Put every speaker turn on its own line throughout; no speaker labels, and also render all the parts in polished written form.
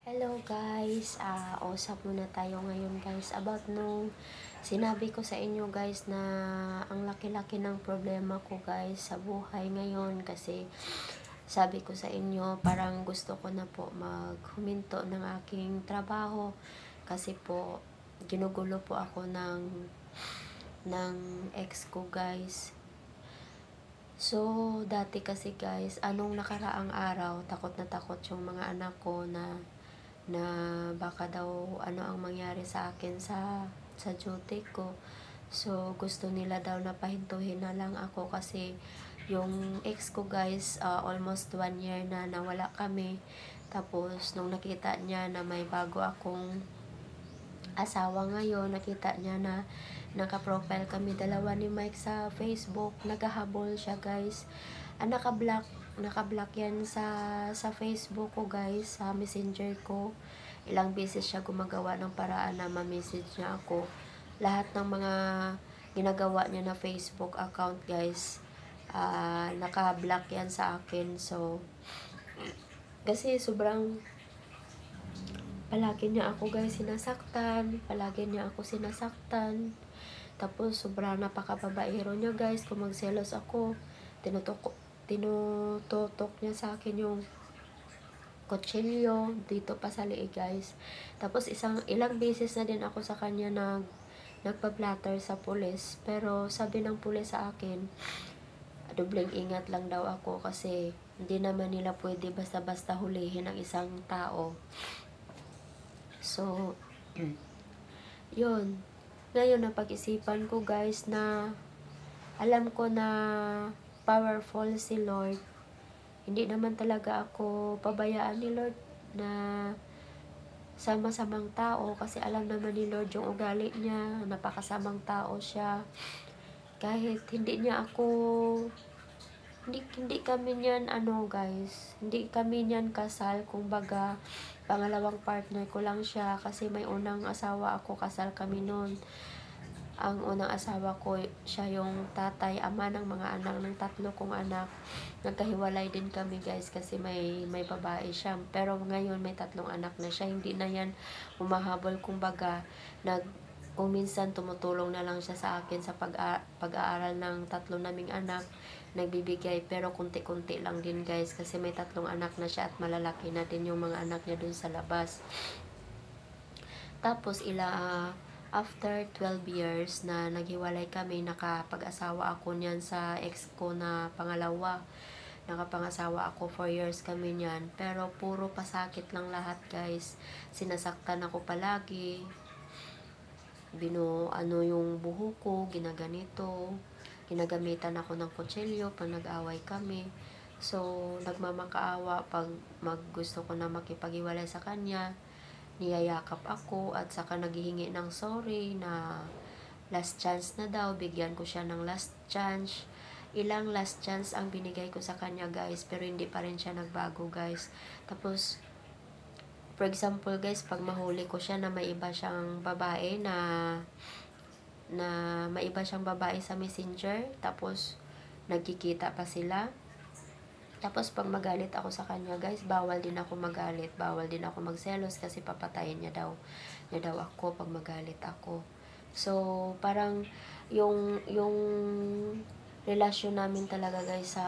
Hello guys, usap muna tayo ngayon guys about nung sinabi ko sa inyo guys na ang laki-laki ng problema ko guys sa buhay ngayon kasi sabi ko sa inyo parang gusto ko na po maghuminto ng aking trabaho kasi po ginugulo po ako ng ex ko guys. So, dati kasi guys, anong nakaraang araw, takot na takot yung mga anak ko na baka daw ano ang mangyari sa akin sa duty ko. So, gusto nila daw na pahintuhin na lang ako kasi yung ex ko guys, almost 1 year na nawala kami. Tapos, nung nakita niya na may bago akong asawa ngayon, nakita niya na naka-profile kami dalawa ni Mike sa Facebook, naghahabol siya guys. Naka-block yan sa Facebook ko guys, sa Messenger ko. Ilang beses siya gumagawa ng paraan na ma-message niya ako. Lahat ng mga ginagawa niya na Facebook account guys, naka-block yan sa akin. So, kasi sobrang palagi niya ako guys sinasaktan. Tapos sobra napakababaero niya guys. Kung magselos ako, tinututok niya sa akin yung kutsilyo dito pa sa liig guys. Tapos ilang beses na din ako sa kanya nagpa-blatter sa pulis. Pero sabi ng pulis sa akin, dobleng ingat lang daw ako kasi hindi naman nila pwede basta-basta hulihin ang isang tao. So, yun. Ngayon, napag-isipan ko guys na alam ko na powerful si Lord. Hindi naman talaga ako pabayaan ni Lord na sama-samang tao kasi alam naman ni Lord yung ugali niya, napakasamang tao siya. Kahit hindi kami niyan guys, hindi kami niyan kasal, kumbaga pangalawang partner ko lang siya kasi may unang asawa ako, kasal kami noon. Ang unang asawa ko, siya yung tatay, ama ng mga anak, ng 3 kong anak. Nagkahiwalay din kami guys kasi may babae siya. Pero ngayon may 3 anak na siya. Hindi na yan humahabol, kumbaga kung minsan tumutulong na lang siya sa akin sa pag-aaral ng 3 naming anak, nagbibigay, pero kunti-kunti lang din guys kasi may 3 anak na siya at malalaki na din yung mga anak niya dun sa labas. Tapos after 12 years na naghiwalay kami, nakapag-asawa ako niyan sa ex ko na pangalawa. Nakapangasawa ako, 4 years kami niyan. Pero puro pasakit lang lahat guys. Sinasaktan ako palagi. Yung buho ko, ginaganito. Ginagamitan ako ng kutsilyo pag nag-away kami. So, nagmamakaawa pag gusto ko na makipag-iwalay sa kanya. Niyayakap ako at saka naghihingi ng sorry na last chance na daw, bigyan ko siya ng last chance. Ilang last chance ang binigay ko sa kanya guys, pero hindi pa rin siya nagbago guys. Tapos, for example guys, pag mahuli ko siya na may iba siyang babae sa Messenger, tapos nagkikita pa sila. Tapos pag magalit ako sa kanya guys, bawal din ako magalit, bawal din ako magselos kasi papatayin niya daw ako pag magalit ako. So, parang yung relasyon namin talaga guys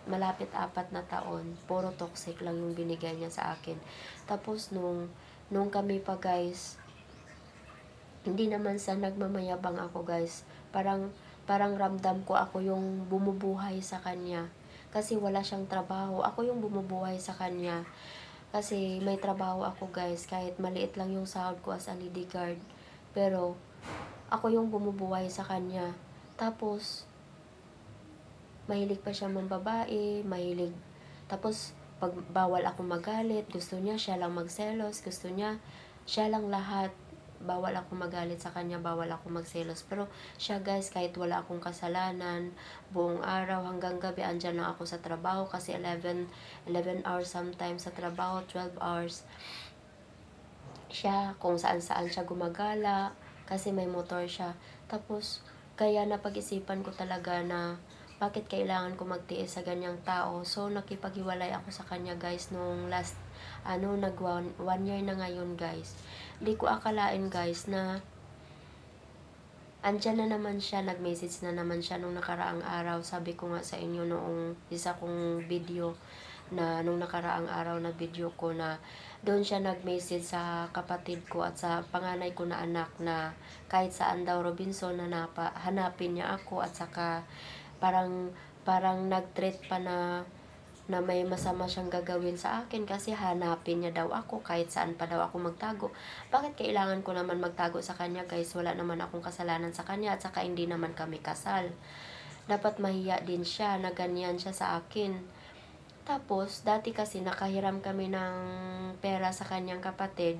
malapit 4 na taon, puro toxic lang yung binigay niya sa akin. Tapos nung kami pa guys, hindi naman sa nagmamayabang ako guys, parang ramdam ko ako yung bumubuhay sa kanya. Kasi wala siyang trabaho. Ako yung bumubuhay sa kanya. Kasi may trabaho ako guys. Kahit maliit lang yung sahod ko as a lady guard. Pero, ako yung bumubuhay sa kanya. Tapos, mahilig pa siya mambabae. Tapos, pag bawal ako magalit, gusto niya siya lang magselos. Gusto niya siya lang lahat. Bawal ako magalit sa kanya, bawal ako magselos. Pero siya guys, kahit wala akong kasalanan, buong araw hanggang gabi andyan lang ako sa trabaho kasi 11 hours sometimes sa trabaho, 12 hours. Siya, kung saan-saan siya gumagala kasi may motor siya. Tapos, kaya napag-isipan ko talaga na bakit kailangan ko magtiis sa ganyang tao. So, nakipaghiwalay ako sa kanya guys nung last, nag 1 year na ngayon guys. Hindi ko akalain guys na andyan na naman siya, nag-message na naman siya nung nakaraang araw. Sabi ko nga sa inyo noong isa kong video na nung nakaraang araw na video ko na doon siya nag-message sa kapatid ko at sa panganay ko na anak na kahit saan daw Robinson hanapin niya ako, at saka parang nag-threat pa na may masama siyang gagawin sa akin kasi hanapin niya daw ako kahit saan pa daw ako magtago. Bakit kailangan ko naman magtago sa kanya guys? Wala naman akong kasalanan sa kanya at saka hindi naman kami kasal. Dapat mahiya din siya na ganyan siya sa akin. Tapos, dati kasi nakahiram kami ng pera sa kanyang kapatid.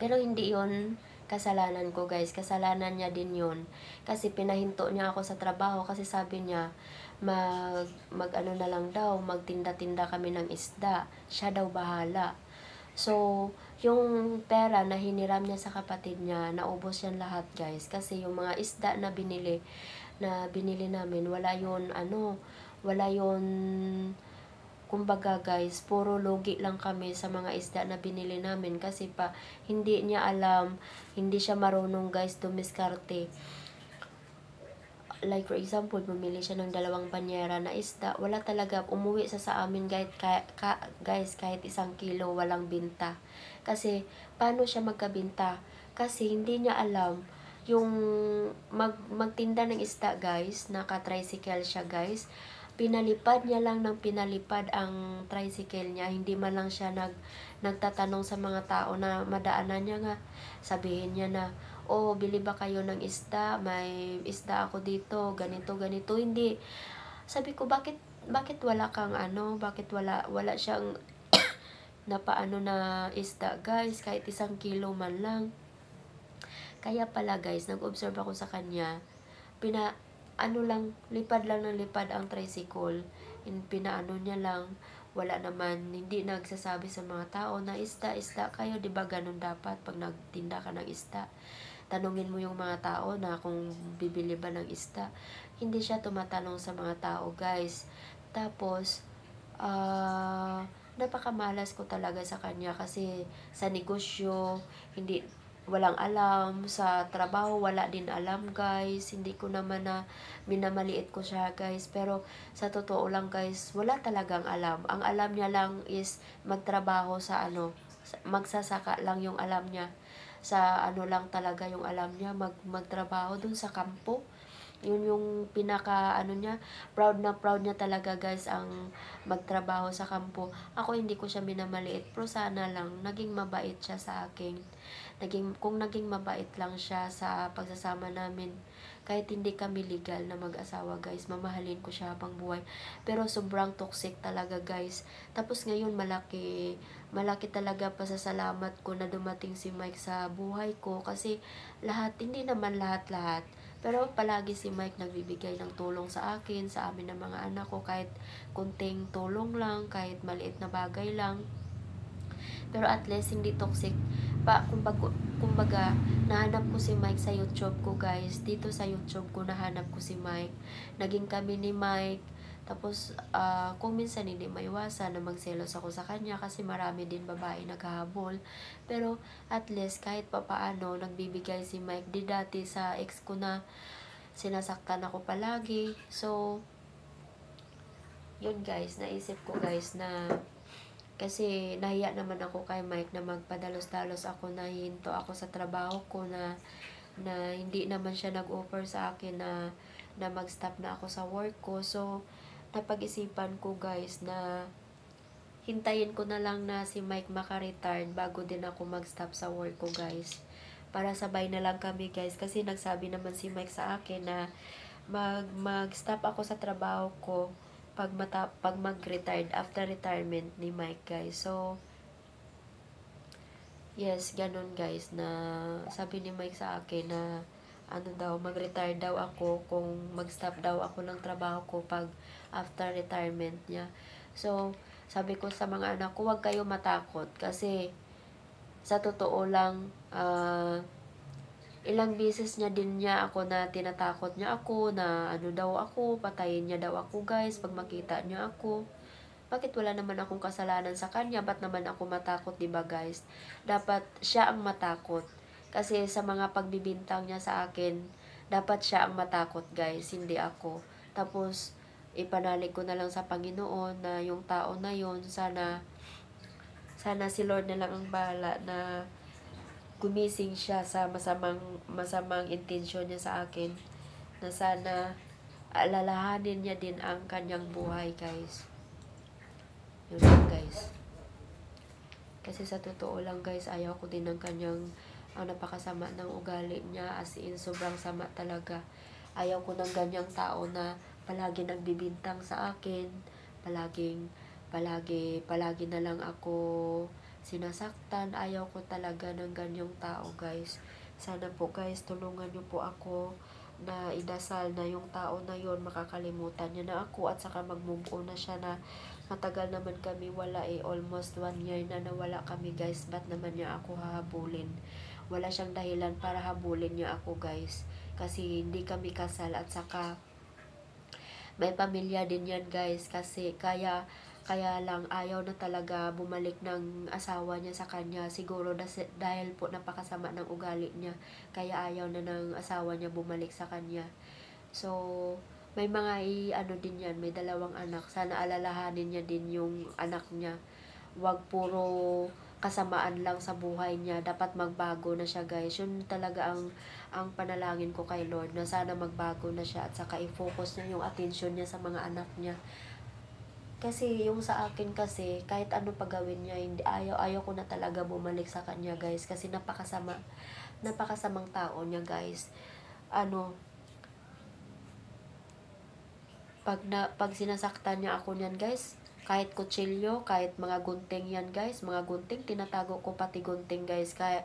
Pero hindi yon kasalanan ko guys. Kasalanan niya din yon. Kasi pinahinto niya ako sa trabaho kasi sabi niya, mag na lang daw, magtinda-tinda kami ng isda. Siya daw bahala. So, yung pera na hiniram niya sa kapatid niya, naubos yan lahat guys. Kasi yung mga isda na binili namin, wala yun, kumbaga guys, puro lugi lang kami sa mga isda na binili namin kasi hindi niya alam, hindi siya marunong guys dumiskarte. Like for example, bumili siya ng 2 banyera na isda, wala talaga, umuwi sa amin guys, kahit 1 kilo walang binta. Kasi paano siya magkabinta? Kasi hindi niya alam yung magtinda ng isda guys, naka-tricycle siya guys. Pinalipad niya lang ng pinalipad ang tricycle niya, hindi man lang siya nagtatanong sa mga tao na madaanan niya nga. Sabihin niya na, "Oh, bili ba kayo ng isda? May isda ako dito, ganito, ganito." Hindi. Sabi ko, bakit wala kang bakit wala siyang napaano na isda guys, kahit 1 kilo man lang. Kaya pala guys, nag-observe ako sa kanya, lipad lang ng lipad ang tricycle, pinaano niya lang, wala naman, hindi nagsasabi sa mga tao na isda kayo, 'di ba ganun dapat pag nagtinda ka ng isda? Tanungin mo yung mga tao na kung bibili ba ng isda. Hindi siya tumatanong sa mga tao guys. Tapos, napakamalas ko talaga sa kanya kasi sa negosyo, walang alam, sa trabaho wala din alam guys. Hindi ko naman na minamaliit ko siya guys, pero sa totoo lang guys, wala talagang alam. Ang alam niya lang is magtrabaho sa magsasaka lang yung alam niya. Sa lang talaga yung alam niya, magtrabaho dun sa kampo. Yun yung pinaka niya, proud niya talaga guys ang magtrabaho sa kampo. Ako hindi ko siya minamaliit, pero sana lang naging mabait siya sa akin. Kung naging mabait lang siya sa pagsasama namin, kahit hindi kami legal na mag-asawa guys, mamahalin ko siya habang buhay. Pero sobrang toxic talaga guys. Tapos ngayon malaki talaga pasasalamat ko na dumating si Mike sa buhay ko, kasi hindi naman lahat, pero palagi si Mike nagbibigay ng tulong sa akin, sa amin ng mga anak ko, kahit kunting tulong lang, kahit maliit na bagay lang. Pero at least hindi toxic kumbaga nahanap ko si Mike sa YouTube ko guys. Dito sa YouTube ko nahanap ko si Mike. Naging kami ni Mike. Tapos kung minsan hindi maiwasan na magselos ako sa kanya kasi marami din babae naghahabol. Pero at least kahit papaano nagbibigay si Mike. Di dati sa ex ko na sinasaktan ako palagi. So yun guys, naisip ko guys na kasi nahiya naman ako kay Mike na magpadalos-dalos ako, nahihinto ako sa trabaho ko na hindi naman siya nag-offer sa akin na mag-stop na ako sa work ko. So, napag-isipan ko guys na hintayin ko na lang na si Mike maka-retire bago din ako mag-stop sa work ko guys. Para sabay na lang kami guys, kasi nagsabi naman si Mike sa akin na mag-stop ako sa trabaho ko pag mag-retired, after retirement ni Mike guys. So yes, ganun guys, na sabi ni Mike sa akin na mag-retire daw ako kung mag-stop daw ako ng trabaho ko pag after retirement niya. So sabi ko sa mga anak ko, huwag kayo matakot kasi sa totoo lang Ilang beses niya ako na tinatakot niya ako na ano daw ako, patayin niya daw ako guys pag makita niya ako. Bakit wala naman akong kasalanan sa kanya? Ba't naman ako matakot, 'di ba guys? Dapat siya ang matakot. Kasi sa mga pagbibintang niya sa akin, dapat siya ang matakot guys, hindi ako. Tapos ipanalig ko na lang sa Panginoon na yung tao na yon, sana si Lord na lang ang bahala na gumising siya sa masamang intensyon niya sa akin, na sana alalahanin niya din ang kanyang buhay guys. Yun lang guys. Kasi sa totoo lang guys, ayaw ko din ng kanyang ang napakasama ng ugali niya, as in sobrang sama talaga. Ayaw ko ng ganyang tao na palagi nagbibintang sa akin, palagi na lang ako sinasaktan. Ayaw ko talaga ng ganyang tao guys. Sana po guys, tulungan niyo po ako na idasal na yung tao na yon makakalimutan niya na ako, at saka mag-move on na siya. Na matagal naman kami wala almost 1 year na nawala kami guys. Ba't naman niya ako hahabulin? Wala siyang dahilan para habulin niya ako guys, kasi hindi kami kasal, at saka may pamilya din yan guys. Kasi kaya lang ayaw na talaga bumalik ng asawa niya sa kanya. Siguro dahil po napakasama ng ugali niya, kaya ayaw na ng asawa niya bumalik sa kanya. So may mga ano din yan, may 2 anak. Sana alalahanin niya din yung anak niya. Wag puro kasamaan lang sa buhay niya. Dapat magbago na siya guys. Yun talaga ang panalangin ko kay Lord, na sana magbago na siya, at saka i-focus niya yung attention niya sa mga anak niya. Kasi yung sa akin kasi, kahit ano pagawin niya, hindi, ayaw ko na talaga bumalik sa kanya guys. Kasi napakasamang tao niya guys. Pag sinasaktan niya ako niyan guys, kahit kutsilyo, kahit mga gunting yan guys, mga gunting, tinatago ko pati gunting guys. Kaya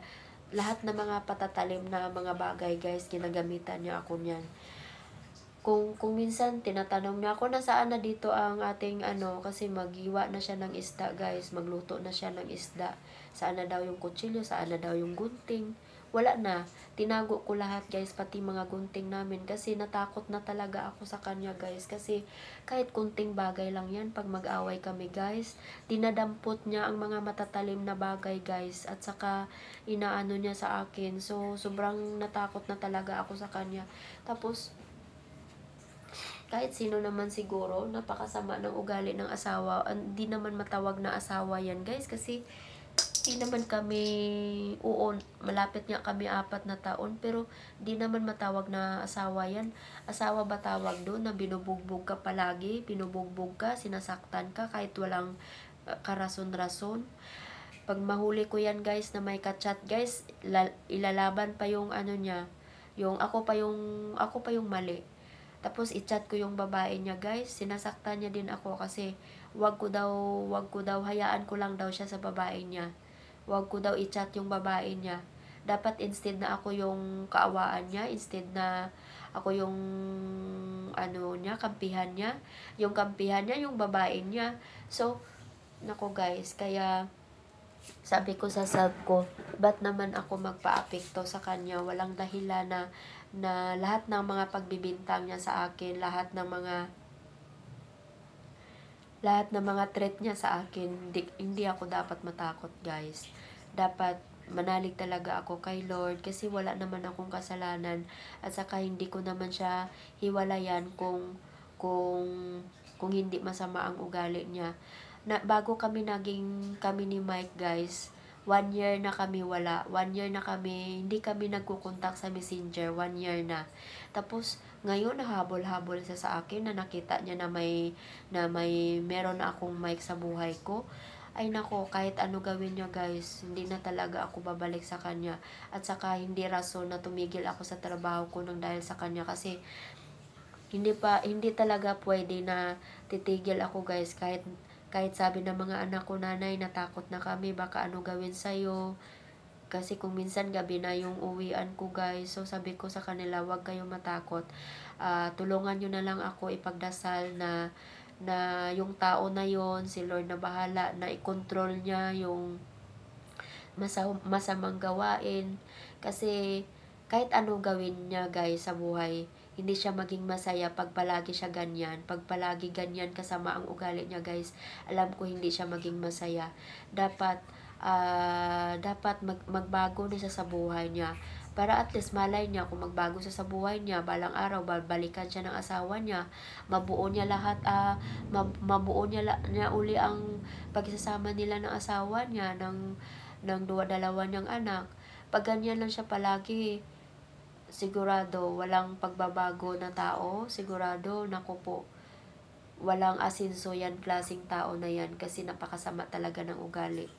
lahat ng mga patatalim na mga bagay guys, ginagamitan niya ako niyan. Kung minsan tinatanong niya ako, nasaan na dito ang ating kasi maghiwa na siya ng isda guys, magluto na siya ng isda. Saan na daw yung kutsilyo, saan na daw yung gunting? Wala na. Tinago ko lahat guys, pati mga gunting namin, kasi natakot na talaga ako sa kanya guys. Kasi kahit kunting bagay lang yan, pag mag-away kami guys, dinadampot niya ang mga matatalim na bagay guys, at saka inaano niya sa akin. So sobrang natakot na talaga ako sa kanya. Tapos kahit sino naman siguro, napakasama ng ugali ng asawa. Hindi naman matawag na asawa yan guys, kasi hindi naman kami, malapit nga kami 4 na taon, pero di naman matawag na asawa yan. Asawa ba tawag doon na binubugbog ka palagi, binubugbog ka, sinasaktan ka kahit walang karason-rason? Pag mahuli ko yan guys na may kachat guys, ilalaban pa yung niya, yung ako pa yung mali. Tapos i-chat ko yung babae niya guys, sinasaktan niya din ako, kasi wag ko daw hayaan ko lang daw siya sa babae niya. Wag ko daw i-chat yung babae niya. Dapat instead na ako yung kaawaan niya, instead na ako yung kampihan niya, yung kampihan niya yung babae niya. So nako guys, kaya sabi ko sa self ko, ba't naman ako magpa-apekto sa kanya? Walang dahilan na lahat ng mga pagbibintang niya sa akin, lahat ng mga threat niya sa akin, hindi ako dapat matakot guys. Dapat manalig talaga ako kay Lord, kasi wala naman akong kasalanan, at saka hindi ko naman siya hiwalayan kung hindi masama ang ugali niya. Bago kami ni Mike guys, 1 year na kami wala. 1 year na kami, hindi kami nagkukontak sa Messenger. 1 year na. Tapos, ngayon, nahabol-habol siya sa akin na nakita niya na meron na akong Mike sa buhay ko. Ay nako, kahit ano gawin niya guys, hindi na talaga ako babalik sa kanya. At saka, hindi rason na tumigil ako sa trabaho ko nang dahil sa kanya. Kasi, hindi talaga pwede na titigil ako guys, kahit sabi ng mga anak ko, nanay, natakot na kami, baka ano gawin sa'yo. Kasi kung minsan gabi na yung uwian ko guys, so sabi ko sa kanila, wag kayong matakot. Tulungan nyo na lang ako ipagdasal na yung tao na yon, si Lord na bahala, na i-control niya yung masamang gawain. Kasi kahit ano gawin niya guys sa buhay, hindi siya maging masaya pag palagi siya ganyan. Pag palagi ganyan kasama ang ugali niya guys, alam ko hindi siya maging masaya. Dapat magbago na siya sa buhay niya. Para at least malay niya kung magbago siya sa buhay niya, balang araw babalikan siya ng asawa niya, mabuo niya lahat, mabuo niya uli ang pagsasama nila ng asawa niya, ng dalawa niyang anak. Pag ganyan lang siya palagi, sigurado walang pagbabago na tao, sigurado naku po, walang asinso yan klaseng tao na yan kasi napakasama talaga ng ugali.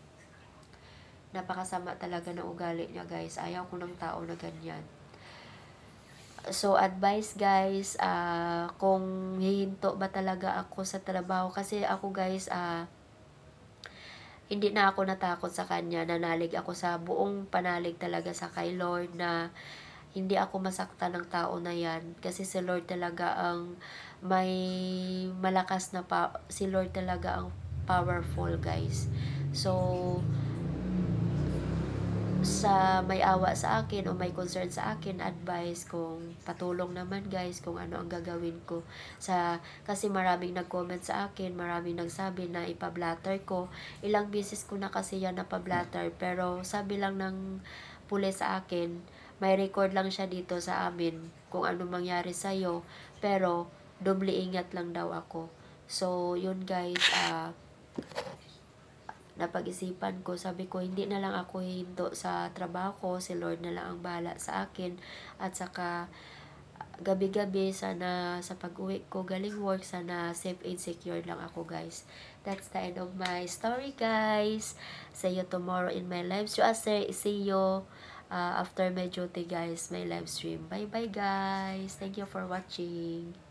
Napakasama talaga ng ugali niya guys. Ayaw ko ng tao na ganyan. So, advice guys, kung hihinto ba talaga ako sa trabaho, kasi ako guys, hindi na ako natakot sa kanya, nanalig ako sa buong panalig talaga sa kay Lord na hindi ako masaktan ng tao na yan, kasi si Lord talaga ang may malakas na si Lord talaga ang powerful guys. So, sa may awa sa akin o may concern sa akin, advice kung patulong naman guys kung ano ang gagawin ko kasi maraming nag-comment sa akin, maraming nagsabi na ipablatter ko. Ilang beses ko na kasi yan napablatter, pero sabi lang ng pulis sa akin, may record lang siya dito sa amin kung ano mangyari sa'yo, pero doble ingat lang daw ako. So yun guys, napag-isipan ko, sabi ko hindi na lang ako hihinto sa trabaho ko, si Lord na lang ang bahala sa akin. At saka gabi-gabi sana sa pag-uwi ko galing work, sana safe and secure lang ako guys. That's the end of my story guys. See you tomorrow in my live stream. See you after my duty guys, my live stream. Bye bye guys, thank you for watching.